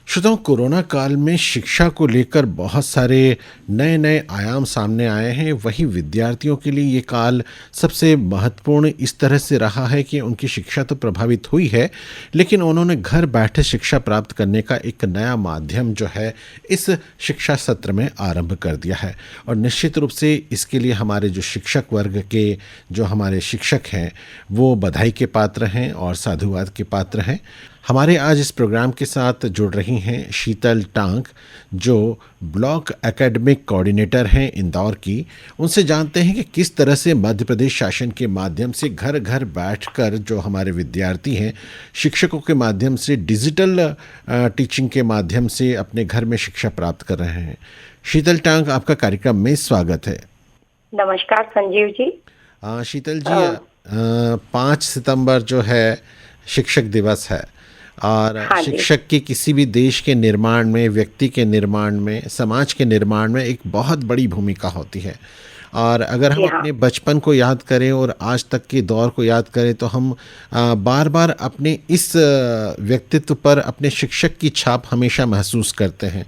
श्रोताओं, कोरोना काल में शिक्षा को लेकर बहुत सारे नए नए आयाम सामने आए हैं। वहीं विद्यार्थियों के लिए ये काल सबसे महत्वपूर्ण इस तरह से रहा है कि उनकी शिक्षा तो प्रभावित हुई है, लेकिन उन्होंने घर बैठे शिक्षा प्राप्त करने का एक नया माध्यम जो है इस शिक्षा सत्र में आरंभ कर दिया है। और निश्चित रूप से इसके लिए हमारे जो शिक्षक वर्ग के जो हमारे शिक्षक हैं वो बधाई के पात्र हैं और साधुवाद के पात्र हैं। हमारे आज इस प्रोग्राम के साथ जुड़ रही हैं शीतल टांक, जो ब्लॉक एकेडमिक कोऑर्डिनेटर हैं इंदौर की। उनसे जानते हैं कि किस तरह से मध्य प्रदेश शासन के माध्यम से घर घर बैठकर जो हमारे विद्यार्थी हैं शिक्षकों के माध्यम से डिजिटल टीचिंग के माध्यम से अपने घर में शिक्षा प्राप्त कर रहे हैं। शीतल टांक, आपका कार्यक्रम में स्वागत है। नमस्कार संजीव जी। शीतल जी, 5 सितंबर जो है शिक्षक दिवस है और हाँ जी। शिक्षक की किसी भी देश के निर्माण में, व्यक्ति के निर्माण में, समाज के निर्माण में एक बहुत बड़ी भूमिका होती है। और अगर हम जी हाँ। अपने बचपन को याद करें और आज तक के दौर को याद करें तो हम बार बार अपने इस व्यक्तित्व पर अपने शिक्षक की छाप हमेशा महसूस करते हैं।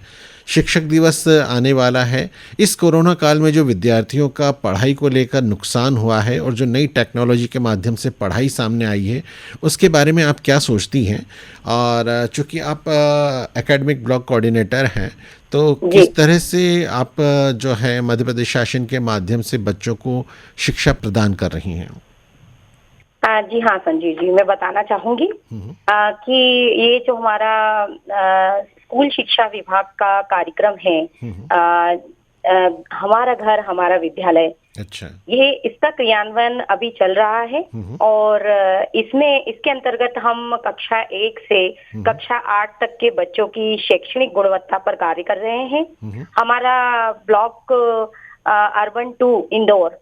शिक्षक दिवस आने वाला है। इस कोरोना काल में जो विद्यार्थियों का पढ़ाई को लेकर नुकसान हुआ है और जो नई टेक्नोलॉजी के माध्यम से पढ़ाई सामने आई है, उसके बारे में आप क्या सोचती हैं? और चूँकि आप एकेडमिक ब्लॉक कोऑर्डिनेटर हैं, तो जी किस तरह से आप जो है मध्य प्रदेश शासन के माध्यम से बच्चों को शिक्षा प्रदान कर रही हैं? जी हाँ संजीव जी, मैं बताना चाहूंगी कि ये जो हमारा स्कूल शिक्षा विभाग का कार्यक्रम है, हमारा घर हमारा विद्यालय, अच्छा। ये इसका क्रियान्वयन अभी चल रहा है। और इसमें इसके अंतर्गत हम कक्षा 1 से कक्षा 8 तक के बच्चों की शैक्षणिक गुणवत्ता पर कार्य कर रहे हैं। हमारा ब्लॉक अर्बन 2 इंदौर,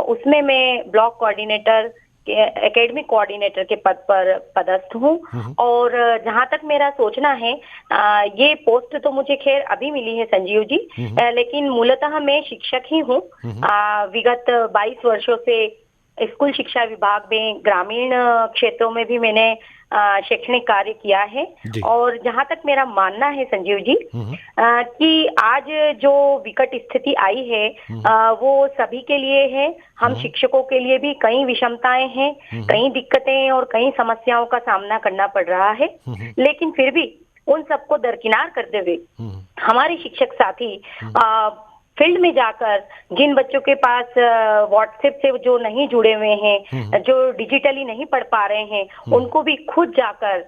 उसमें मैं ब्लॉक कोऑर्डिनेटर एकेडमिक कोऑर्डिनेटर के पद पर पदस्थ हूँ। और जहाँ तक मेरा सोचना है, ये पोस्ट तो मुझे खैर अभी मिली है संजीव जी, लेकिन मूलतः मैं शिक्षक ही हूँ। विगत 22 वर्षों से स्कूल शिक्षा विभाग में ग्रामीण क्षेत्रों में भी मैंने शैक्षणिक कार्य किया है। और जहाँ तक मेरा मानना है संजीव जी, कि आज जो विकट स्थिति आई है वो सभी के लिए है। हम शिक्षकों के लिए भी कई विषमताएं हैं, कई दिक्कतें और कई समस्याओं का सामना करना पड़ रहा है। लेकिन फिर भी उन सबको दरकिनार करते हुए हमारे शिक्षक साथी फील्ड में जाकर जिन बच्चों के पास व्हाट्सएप से जो नहीं जुड़े हुए हैं, जो डिजिटली नहीं पढ़ पा रहे हैं, उनको भी खुद जाकर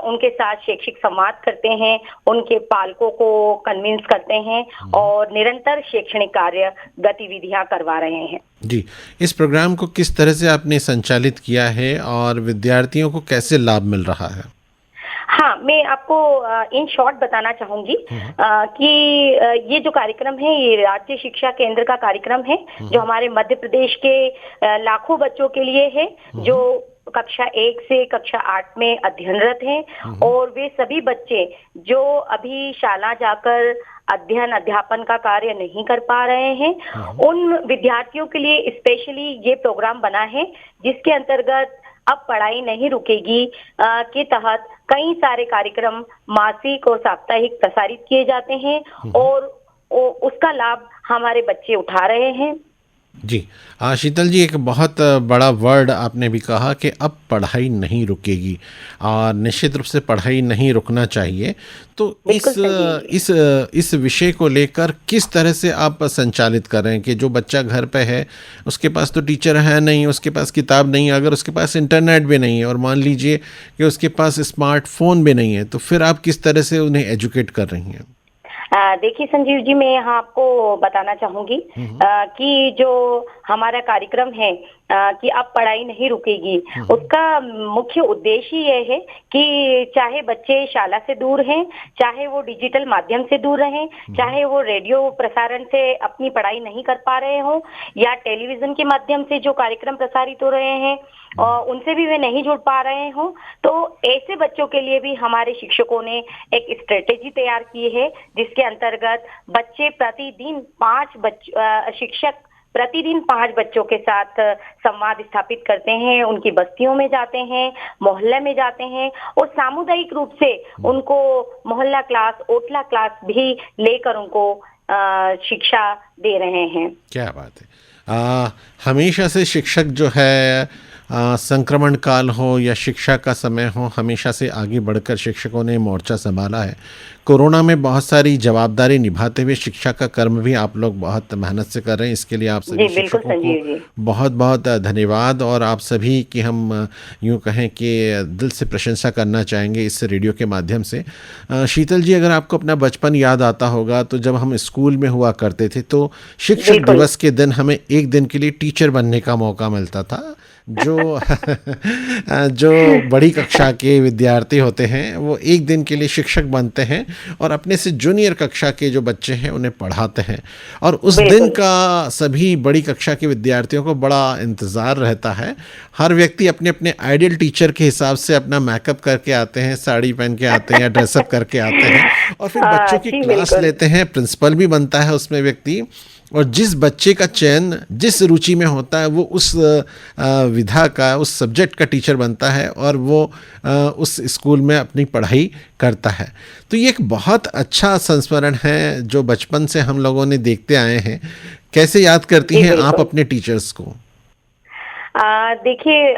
उनके साथ शैक्षिक संवाद करते हैं, उनके पालकों को कन्विंस करते हैं और निरंतर शैक्षणिक कार्य गतिविधियां करवा रहे हैं। जी, इस प्रोग्राम को किस तरह से आपने संचालित किया है और विद्यार्थियों को कैसे लाभ मिल रहा है? हाँ, मैं आपको इन शॉर्ट बताना चाहूंगी कि ये जो कार्यक्रम है ये राज्य शिक्षा केंद्र का कार्यक्रम है, जो हमारे मध्य प्रदेश के लाखों बच्चों के लिए है, जो कक्षा 1 से कक्षा 8 में अध्ययनरत हैं। और वे सभी बच्चे जो अभी शाला जाकर अध्ययन अध्यापन का कार्य नहीं कर पा रहे हैं, उन विद्यार्थियों के लिए स्पेशली ये प्रोग्राम बना है, जिसके अंतर्गत अब पढ़ाई नहीं रुकेगी के तहत कई सारे कार्यक्रम मासिक और साप्ताहिक प्रसारित किए जाते हैं और उसका लाभ हमारे बच्चे उठा रहे हैं। जी, शीतल जी, एक बहुत बड़ा वर्ड आपने भी कहा कि अब पढ़ाई नहीं रुकेगी, और निश्चित रूप से पढ़ाई नहीं रुकना चाहिए। तो इस विषय को लेकर किस तरह से आप संचालित कर रहे हैं कि जो बच्चा घर पे है, उसके पास तो टीचर है नहीं, उसके पास किताब नहीं है, अगर उसके पास इंटरनेट भी नहीं है और मान लीजिए कि उसके पास स्मार्टफोन भी नहीं है, तो फिर आप किस तरह से उन्हें एजुकेट कर रही हैं? देखिए संजीव जी, मैं यहाँ आपको बताना चाहूंगी कि जो हमारा कार्यक्रम है कि अब पढ़ाई नहीं रुकेगी, उसका मुख्य उद्देश्य ये है कि चाहे बच्चे शाला से दूर हैं, चाहे वो डिजिटल माध्यम से दूर रहें, चाहे वो रेडियो प्रसारण से अपनी पढ़ाई नहीं कर पा रहे हो, या टेलीविजन के माध्यम से जो कार्यक्रम प्रसारित हो रहे हैं और उनसे भी वे नहीं जुड़ पा रहे हो, तो ऐसे बच्चों के लिए भी हमारे शिक्षकों ने एक स्ट्रेटेजी तैयार की है, जिसके अंतर्गत बच्चे प्रतिदिन 5 शिक्षक प्रतिदिन 5 बच्चों के साथ संवाद स्थापित करते हैं, उनकी बस्तियों में जाते हैं, मोहल्ले में जाते हैं और सामुदायिक रूप से उनको मोहल्ला क्लास, ओटला क्लास भी लेकर उनको शिक्षा दे रहे हैं। क्या बात है। हमेशा से शिक्षक जो है संक्रमण काल हो या शिक्षा का समय हो, हमेशा से आगे बढ़कर शिक्षकों ने मोर्चा संभाला है। कोरोना में बहुत सारी जवाबदारी निभाते हुए शिक्षा का कर्म भी आप लोग बहुत मेहनत से कर रहे हैं। इसके लिए आप सभी शिक्षकों को बहुत बहुत धन्यवाद, और आप सभी की हम यूँ कहें कि दिल से प्रशंसा करना चाहेंगे इस रेडियो के माध्यम से। शीतल जी, अगर आपको अपना बचपन याद आता होगा तो जब हम स्कूल में हुआ करते थे तो शिक्षक दिवस के दिन हमें एक दिन के लिए टीचर बनने का मौका मिलता था। जो जो बड़ी कक्षा के विद्यार्थी होते हैं वो एक दिन के लिए शिक्षक बनते हैं और अपने से जूनियर कक्षा के जो बच्चे हैं उन्हें पढ़ाते हैं, और उस दिन का सभी बड़ी कक्षा के विद्यार्थियों को बड़ा इंतज़ार रहता है। हर व्यक्ति अपने अपने आइडियल टीचर के हिसाब से अपना मेकअप करके आते हैं, साड़ी पहन के आते हैं या ड्रेसअप करके आते हैं, और फिर बच्चों की क्लास लेते हैं। प्रिंसिपल भी बनता है उसमें व्यक्ति, और जिस बच्चे का चयन जिस रुचि में होता है वो उस विधा का, उस सब्जेक्ट का टीचर बनता है और वो उस स्कूल में अपनी पढ़ाई करता है। तो ये एक बहुत अच्छा संस्मरण है जो बचपन से हम लोगों ने देखते आए हैं। कैसे याद करती हैं आप अपने टीचर्स को? देखिए,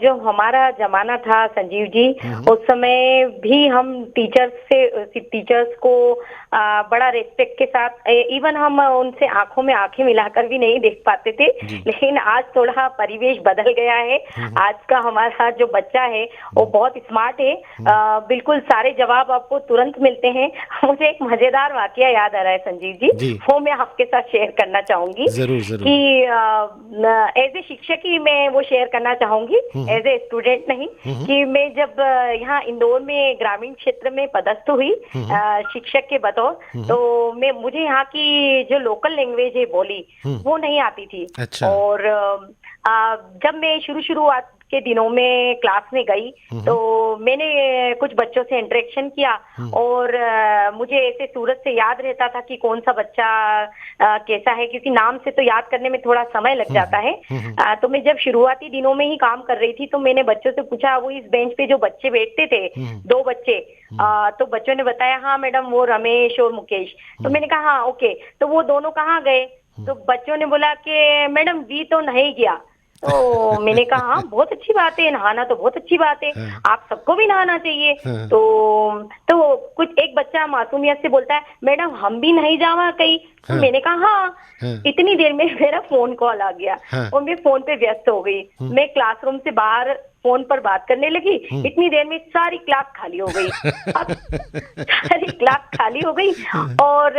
जो हमारा जमाना था संजीव जी, उस समय भी हम टीचर्स को बड़ा रिस्पेक्ट के साथ, इवन हम उनसे आंखों में आंखें मिलाकर भी नहीं देख पाते थे। लेकिन आज थोड़ा परिवेश बदल गया है। आज का हमारा जो बच्चा है वो बहुत स्मार्ट है, बिल्कुल सारे जवाब आपको तुरंत मिलते हैं। मुझे एक मजेदार वाकया याद आ रहा है संजीव जी, वो मैं आपके साथ शेयर करना चाहूंगी। जरूर। कि एज ए शिक्षक ही मैं वो शेयर करना चाहूंगी, एज ए स्टूडेंट नहीं। कि मैं जब यहाँ इंदौर में ग्रामीण क्षेत्र में पदस्थ हुई शिक्षक के बतौर, तो मुझे यहाँ की जो लोकल लैंग्वेज है बोली वो नहीं आती थी। अच्छा। और जब मैं शुरुआत के दिनों में क्लास में गई तो मैंने कुछ बच्चों से इंटरेक्शन किया, और मुझे ऐसे सूरत से याद रहता था कि कौन सा बच्चा कैसा है, क्योंकि नाम से तो याद करने में थोड़ा समय लग जाता है। तो मैं जब शुरुआती दिनों में ही काम कर रही थी तो मैंने बच्चों से पूछा, वो इस बेंच पे जो बच्चे बैठते थे 2 बच्चे, तो बच्चों ने बताया हाँ मैडम वो रमेश और मुकेश। तो मैंने कहा हाँ ओके, तो वो दोनों कहाँ गए? तो बच्चों ने बोला कि मैडम वी तो नहीं गया। तो मैंने कहा हाँ बहुत अच्छी बात है, नहाना तो बहुत अच्छी बात है, आप सबको भी नहाना चाहिए। तो कुछ एक बच्चा मासूमियत से बोलता है मैडम हम भी नहीं जावा कहीं। तो मैंने कहा हाँ। इतनी देर में मेरा फोन कॉल आ गया और मैं फोन पे व्यस्त हो गई। मैं क्लासरूम से बाहर फोन पर बात करने लगी, इतनी देर में सारी क्लास खाली हो गई। अब सारी क्लास खाली हो गई और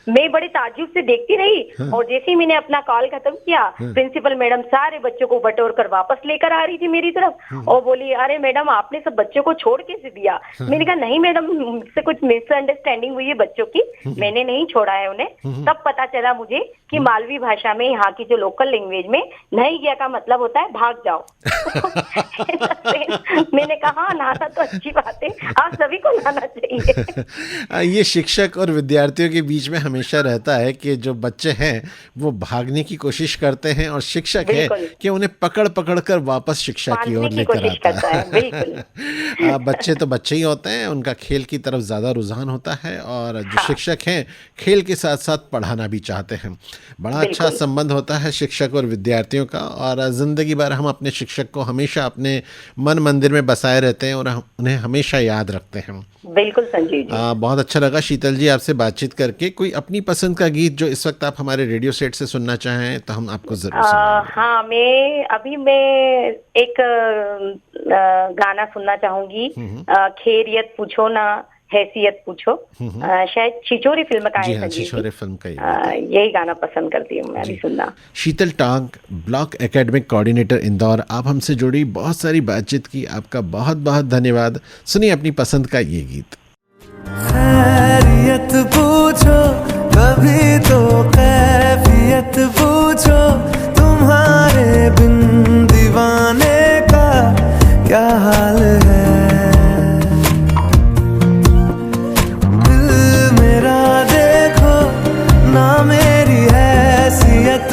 मैं बड़े ताज्जुब से देखती रही। और जैसे ही मैंने अपना कॉल खत्म किया, प्रिंसिपल मैडम सारे बच्चों को बटोर कर वापस लेकर आ रही थी मेरी तरफ, और बोली अरे मैडम आपने सब बच्चों को छोड़ कैसे दिया? मैंने कहा नहीं मैडम, मुझसे कुछ मिसअंडरस्टैंडिंग हुई है बच्चों की, मैंने नहीं छोड़ा है उन्हें। तब पता चला मुझे कि मालवी भाषा में, यहाँ की जो लोकल लैंग्वेज में, नहीं गया का मतलब होता है भाग जाओ। मैंने कहा नहाना तो अच्छी बात है, आप सभी को नहाना चाहिए। ये शिक्षक और विद्यार्थियों के बीच में हमेशा रहता है कि जो बच्चे हैं वो भागने की कोशिश करते हैं और शिक्षक है कि उन्हें पकड़ कर वापस शिक्षा की ओर लेकर आता है। बच्चे तो बच्चे ही होते हैं, उनका खेल की तरफ ज़्यादा रुझान होता है, और जो शिक्षक हैं खेल के साथ साथ पढ़ाना भी चाहते हैं। बड़ा अच्छा संबंध होता है शिक्षक और विद्यार्थियों का, और ज़िंदगी भर हम अपने शिक्षक को हमेशा अपने मन मंदिर में बसाए रहते हैं और उन्हें हमेशा याद रखते हैं। बिल्कुल संजीव जी। बहुत अच्छा लगा शीतल जी आपसे बातचीत करके। कोई अपनी पसंद का गीत जो इस वक्त आप हमारे रेडियो सेट से सुनना चाहें तो हम आपको जरूर सुनाएंगे। हाँ, मैं एक गाना सुनना चाहूंगी, खैरियत पूछो ना हैसियत पूछो, शायद छिछोरे फिल्म का है। छिछोरे फिल्म का यही गाना पसंद करती हूँ मैं अभी सुनना। Sheetal Taank, block academic coordinator Indore, आप हमसे जुड़ी, बहुत सारी बातचीत की, आपका बहुत बहुत धन्यवाद। सुनिए अपनी पसंद का ये गीत। खैरियत पूछो कभी तो कैफियत पूछो, तुम्हारे बिन दीवाने का क्या हाल है। मेरी हैसियत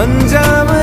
अंजाम